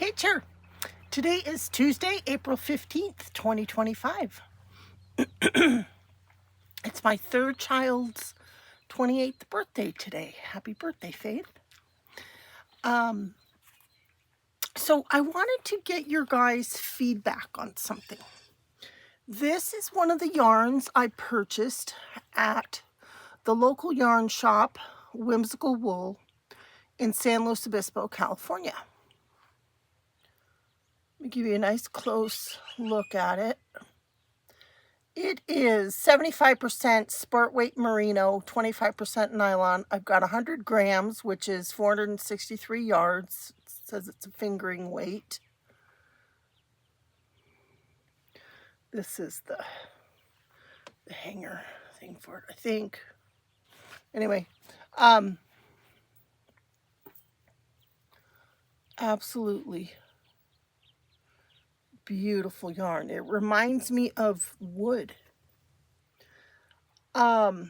picture. Today is Tuesday, April 15th, 2025. It's my third child's 28th birthday today. Happy birthday, Faith. So I wanted to get your guys' feedback on something. This is one of the yarns I purchased at the local yarn shop, Whimsical Wool, in San Luis Obispo, California. Let me give you a nice close look at it. It is 75% sport weight merino, 25% nylon. I've got 100 grams, which is 463 yards. It says it's a fingering weight. This is the hanger thing for it, I think. Anyway, absolutely beautiful yarn. It reminds me of wood. I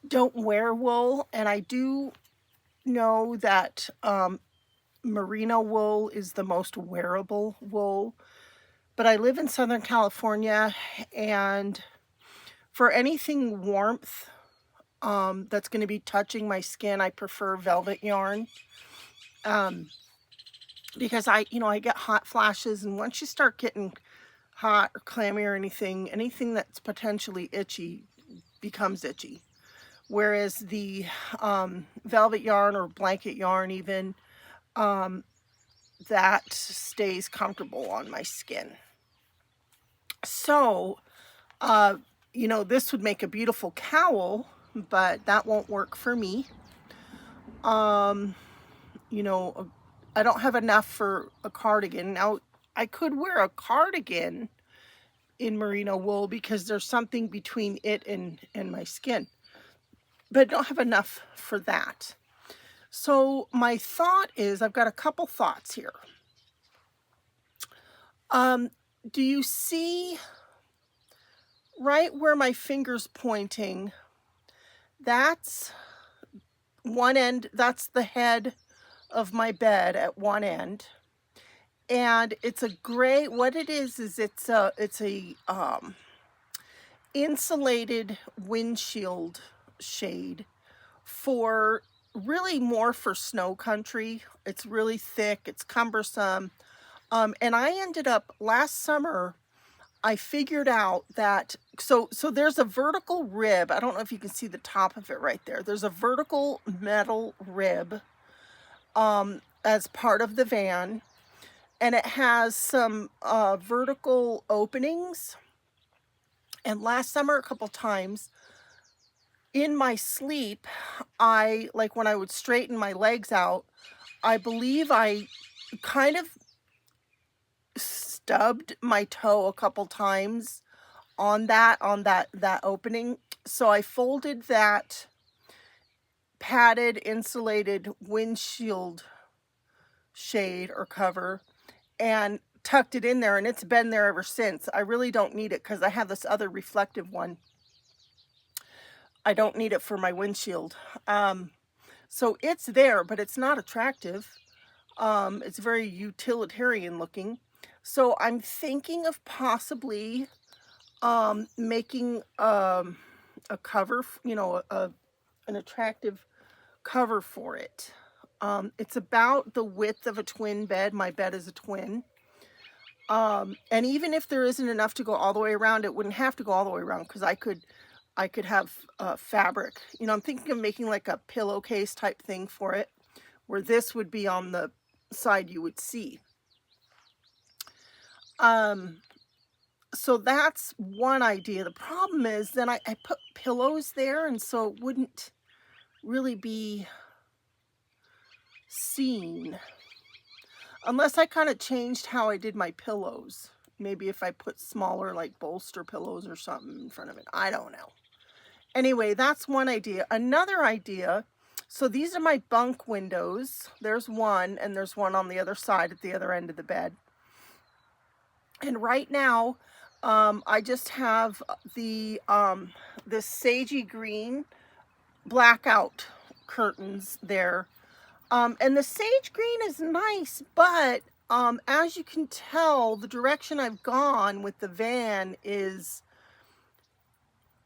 don't wear wool, and I do know that merino wool is the most wearable wool, but I live in Southern California, and for anything warmth that's going to be touching my skin, I prefer velvet yarn. Because I get hot flashes, and once you start getting hot or clammy or anything that's potentially itchy becomes itchy. Whereas the velvet yarn or blanket yarn even, that stays comfortable on my skin. So, this would make a beautiful cowl, but that won't work for me. I don't have enough for a cardigan. Now, I could wear a cardigan in merino wool because there's something between it and my skin, but I don't have enough for that. So my thought is, I've got a couple thoughts here. Do you see right where my finger's pointing? That's one end, that's the head of my bed at one end, and it's a gray. What it is it's a insulated windshield shade, for really more for snow country. It's really thick, it's cumbersome, and I ended up last summer, I figured out that so there's a vertical rib. I don't know if you can see the top of it right there. There's a vertical metal rib as part of the van, and it has some vertical openings. And last summer, a couple times in my sleep, when I would straighten my legs out, I believe I kind of stubbed my toe a couple times on that opening. So I folded that padded insulated windshield shade or cover and tucked it in there, and it's been there ever since. I really don't need it because I have this other reflective one. I don't need it for my windshield. So it's there, but it's not attractive. It's very utilitarian looking. So I'm thinking of possibly making a cover, an attractive cover for it. It's about the width of a twin bed. My bed is a twin. And even if there isn't enough to go all the way around, it wouldn't have to go all the way around, because I could have fabric. I'm thinking of making like a pillowcase type thing for it, where this would be on the side you would see. So that's one idea. The problem is then I put pillows there, and so it wouldn't really be seen unless I kind of changed how I did my pillows. Maybe if I put smaller like bolster pillows or something in front of it. I don't know. Anyway, that's one idea. Another idea, so these are my bunk windows. There's one, and there's one on the other side at the other end of the bed. And right now, I just have the this sagey green blackout curtains there. And the sage green is nice, but as you can tell, the direction I've gone with the van is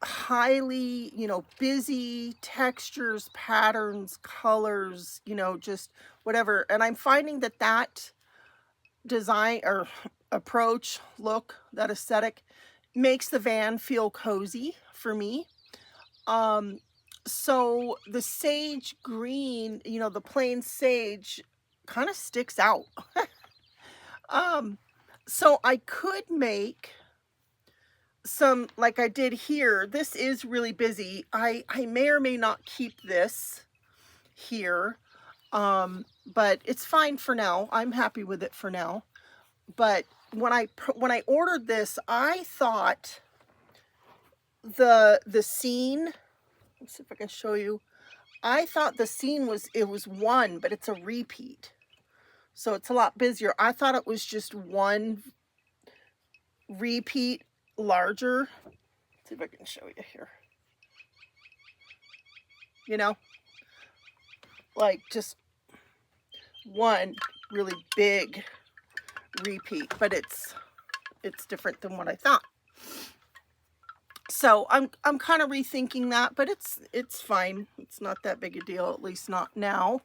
highly, busy textures, patterns, colors, just whatever. And I'm finding that that design or approach, look, that aesthetic makes the van feel cozy for me. So the sage green, the plain sage kind of sticks out. So I could make some like I did here. This is really busy. I may or may not keep this here. But it's fine for now. I'm happy with it for now. But when I ordered this, I thought the scene, let's see if I can show you. I thought the scene was one, but it's a repeat. So it's a lot busier. I thought it was just one repeat larger. Let's see if I can show you here. Like just one really big repeat, but it's different than what I thought. So I'm kind of rethinking that, but it's fine. It's not that big a deal, at least not now.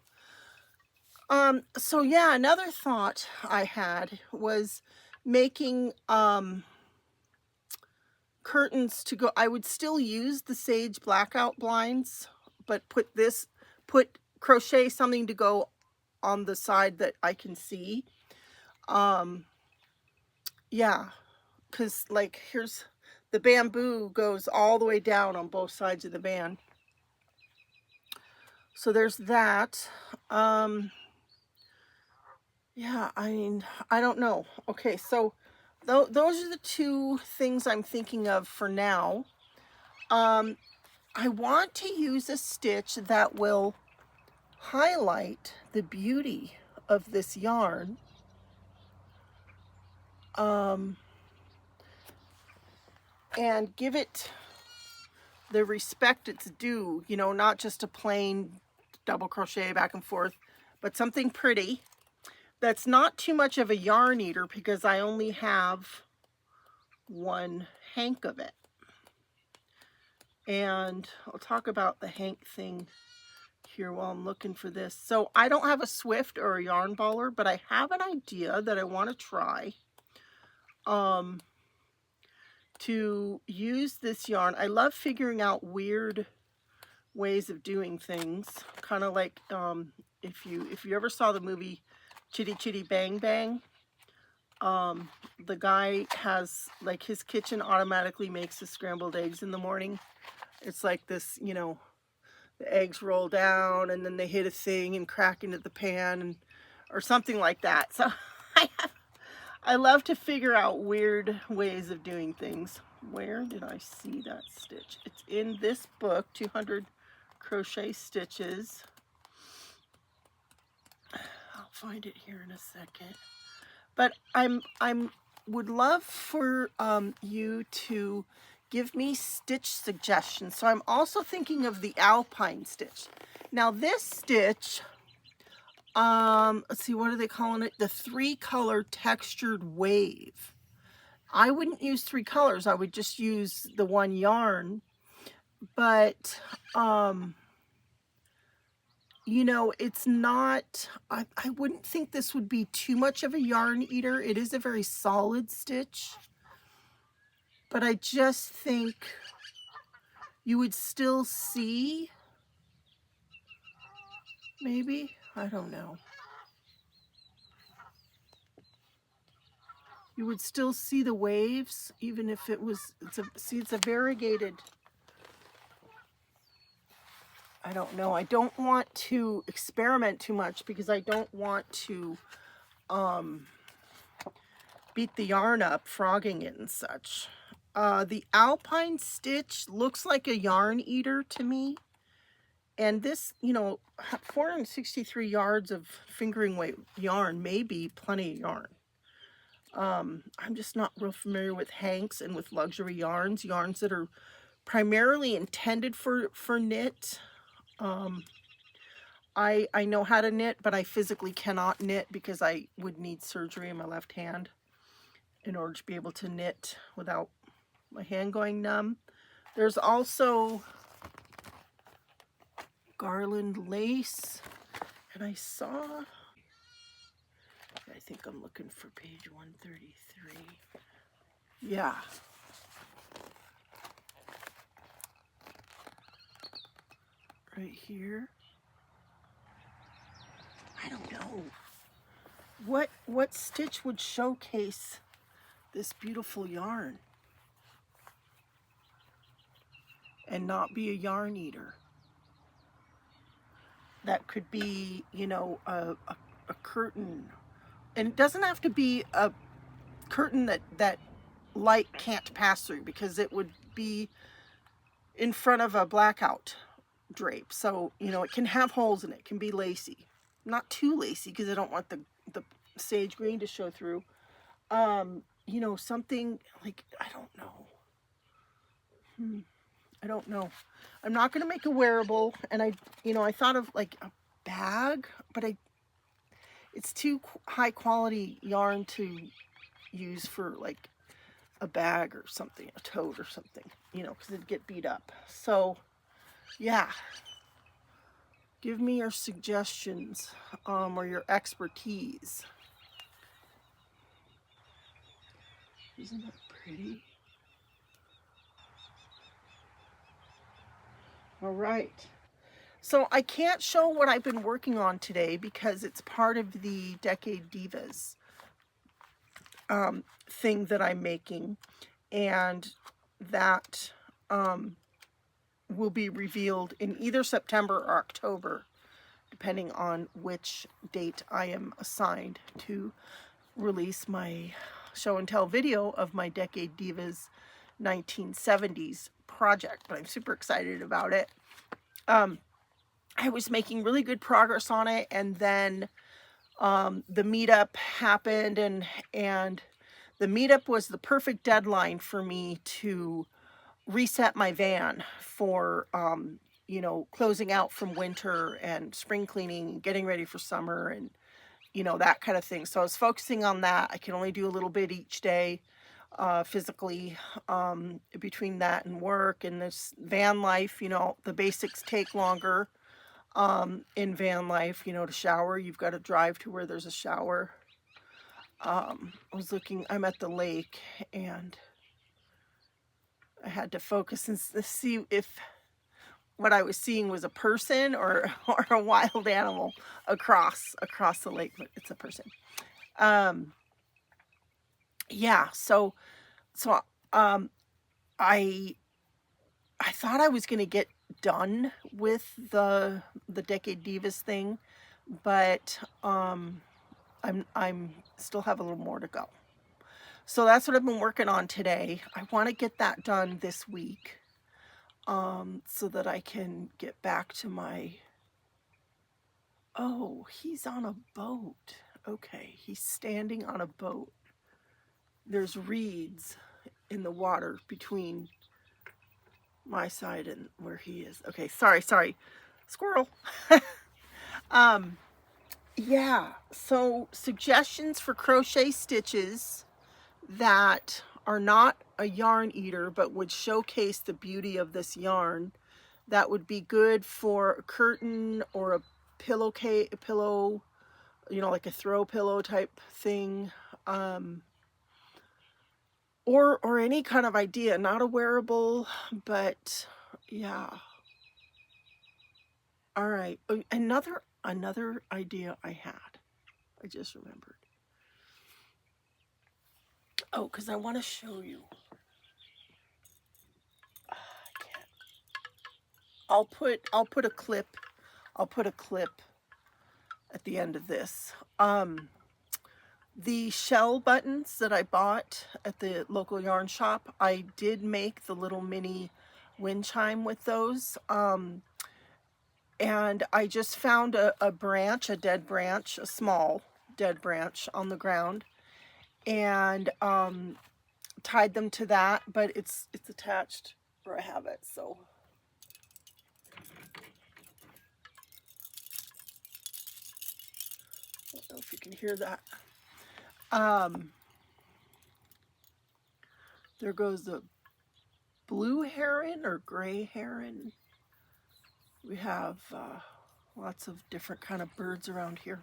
So yeah, another thought I had was making curtains to go. I would still use the sage blackout blinds, but put crochet something to go on the side that I can see. Yeah, because like here's the bamboo goes all the way down on both sides of the van. So there's that. Yeah, I mean, I don't know. Okay, so those are the two things I'm thinking of for now. I want to use a stitch that will highlight the beauty of this yarn. And give it the respect it's due, not just a plain double crochet back and forth, but something pretty that's not too much of a yarn eater because I only have one hank of it. And I'll talk about the hank thing here while I'm looking for this. So I don't have a Swift or a yarn baller, but I have an idea that I want to try to use this yarn. I love figuring out weird ways of doing things, kind of like if you ever saw the movie Chitty Chitty Bang Bang, the guy has like his kitchen automatically makes the scrambled eggs in the morning. It's like this, the eggs roll down and then they hit a thing and crack into the pan or something like that. So I love to figure out weird ways of doing things. Where did I see that stitch? It's in this book, 200 crochet stitches. I'll find it here in a second. But I'm would love for you to give me stitch suggestions. So I'm also thinking of the alpine stitch. Now this stitch, let's see, what are they calling it? The 3-color textured wave. I wouldn't use 3 colors. I would just use the one yarn. But, it's not, I wouldn't think this would be too much of a yarn eater. It is a very solid stitch. But I just think you would still see, maybe, I don't know. You would still see the waves, even if it was, it's a variegated, I don't know. I don't want to experiment too much because I don't want to beat the yarn up, frogging it and such. The alpine stitch looks like a yarn eater to me. And this, 463 yards of fingering weight yarn may be plenty of yarn. I'm just not real familiar with hanks and with luxury yarns that are primarily intended for knit. I know how to knit, but I physically cannot knit because I would need surgery in my left hand in order to be able to knit without my hand going numb. There's also garland lace, and I think I'm looking for page 133. Yeah. Right here. I don't know. What stitch would showcase this beautiful yarn and not be a yarn eater? That could be, you know, a curtain. And it doesn't have to be a curtain that light can't pass through, because it would be in front of a blackout drape. So, you know, it can have holes in it. It can be lacy. Not too lacy because I don't want the sage green to show through. You know, something like, I don't know. I don't know. I'm not going to make a wearable, and I thought of like a bag, but it's too high quality yarn to use for like a bag or something, a tote or something, you know, because it'd get beat up. So yeah, give me your suggestions, or your expertise. Isn't that pretty? All right. So I can't show what I've been working on today because it's part of the Decade Divas thing that I'm making, and that will be revealed in either September or October, depending on which date I am assigned to release my show and tell video of my Decade Divas 1970s project. But I'm super excited about it. I was making really good progress on it, and then the meetup happened, and the meetup was the perfect deadline for me to reset my van for you know, closing out from winter and spring cleaning and getting ready for summer, and you know, that kind of thing. So I was focusing on that. I can only do a little bit each day physically, between that and work and this van life. You know, the basics take longer in van life. You know, to shower, you've got to drive to where there's a shower. I'm at the lake, and I had to focus and see if what I was seeing was a person or a wild animal across the lake, but it's a person. Yeah, so I thought I was going to get done with the Decade Divas thing, but I'm still have a little more to go. So that's what I've been working on today. I want to get that done this week, so that I can get back to my... Oh, he's on a boat. Okay, he's standing on a boat. There's reeds in the water between my side and where he is. Okay, sorry. Squirrel. Yeah, so suggestions for crochet stitches that are not a yarn eater but would showcase the beauty of this yarn, that would be good for a curtain or a pillow, you know, like a throw pillow type thing, or any kind of idea, not a wearable, but yeah. All right, another idea I had, I just remembered. Oh, because I want to show you. I can't. I'll put a clip at the end of this. The shell buttons that I bought at the local yarn shop, I did make the little mini wind chime with those. And I just found a dead branch, a small dead branch on the ground, and tied them to that, but it's attached where I have it. So I don't know if you can hear that. There goes the blue heron or gray heron. We have lots of different kind of birds around here.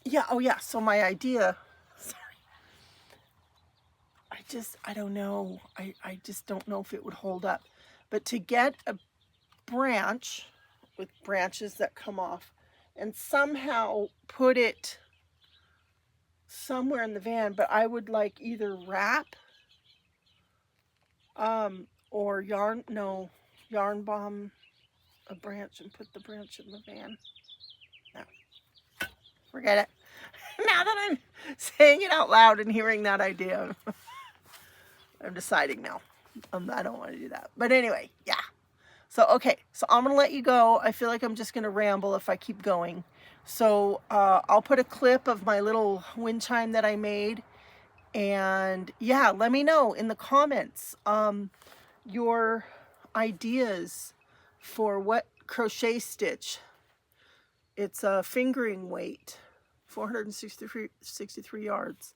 Yeah, oh yeah, so my idea, sorry, I don't know. I just don't know if it would hold up. But to get a branch with branches that come off and somehow put it somewhere in the van, but I would like either wrap or yarn bomb a branch and put the branch in the van. No, forget it. Now that I'm saying it out loud and hearing that idea, I'm deciding now. I don't want to do that. But anyway, yeah. So, okay. So I'm going to let you go. I feel like I'm just going to ramble if I keep going. So I'll put a clip of my little wind chime that I made. And yeah, let me know in the comments your ideas for what crochet stitch. It's a fingering weight, 463 yards.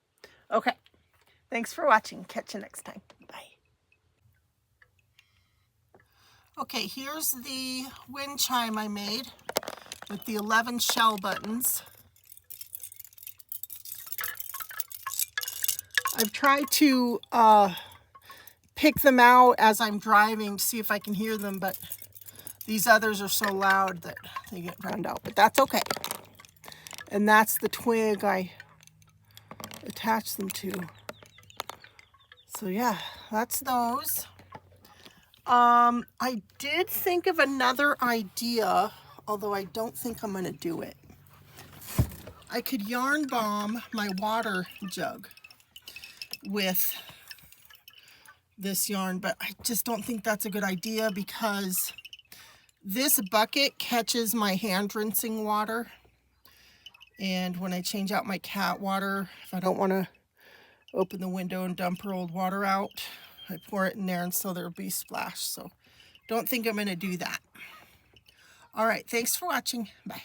Okay. Thanks for watching. Catch you next time. Bye. Okay, here's the wind chime I made with the 11 shell buttons. I've tried to pick them out as I'm driving to see if I can hear them, but these others are so loud that they get drowned out, but that's okay. And that's the twig I attached them to. So yeah, that's those. I did think of another idea, although I don't think I'm going to do it. I could yarn bomb my water jug with this yarn, but I just don't think that's a good idea because this bucket catches my hand rinsing water. And when I change out my cat water, if I don't want to open the window and dump her old water out, I pour it in there and so there'll be splash. So don't think I'm going to do that. All right, thanks for watching. Bye.